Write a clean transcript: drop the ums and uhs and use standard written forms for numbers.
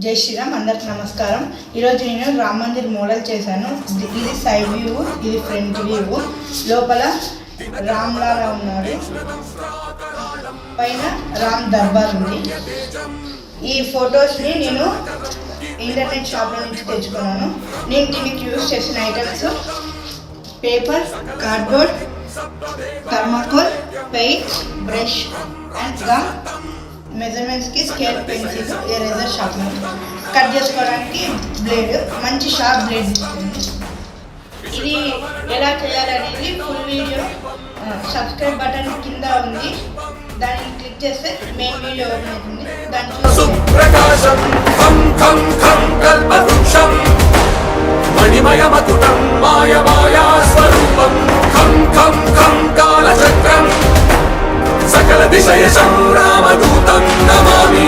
జై శ్రీరామ్, అందరికి నమస్కారం. ఈరోజు నేను రామ్ మందిర్ మోడల్ చేశాను. ఇది సైడ్ వ్యూ, ఇది ఫ్రంట్ వ్యూ. లోపల రామ్ లాగా ఉన్నాడు, పైన రామ్ దర్బార్ ఉంది. ఈ ఫొటోస్ని నేను ఇంటర్నెట్ షాప్లో నుంచి తెచ్చుకున్నాను. నేను దీనికి యూజ్ చేసిన items paper, cardboard, thermocol, paint, brush and gum, మెజర్మెంట్స్కి scale, pencil, eraser, sharpener, cut చేసుకోవడానికి బ్లేడ్, మంచి షార్ప్ బ్లేడ్ ఇస్తుంది. ఇది ఎలా చేయాలనేది ఫుల్ వీడియో సబ్స్క్రైబ్ బటన్ కింద ఉంది, దాన్ని క్లిక్ చేస్తే మెయిన్ వీడియో ఓపెన్ అవుతుంది. దాన్ని సకల దిశయ సంగ్రామదూతం నమామి.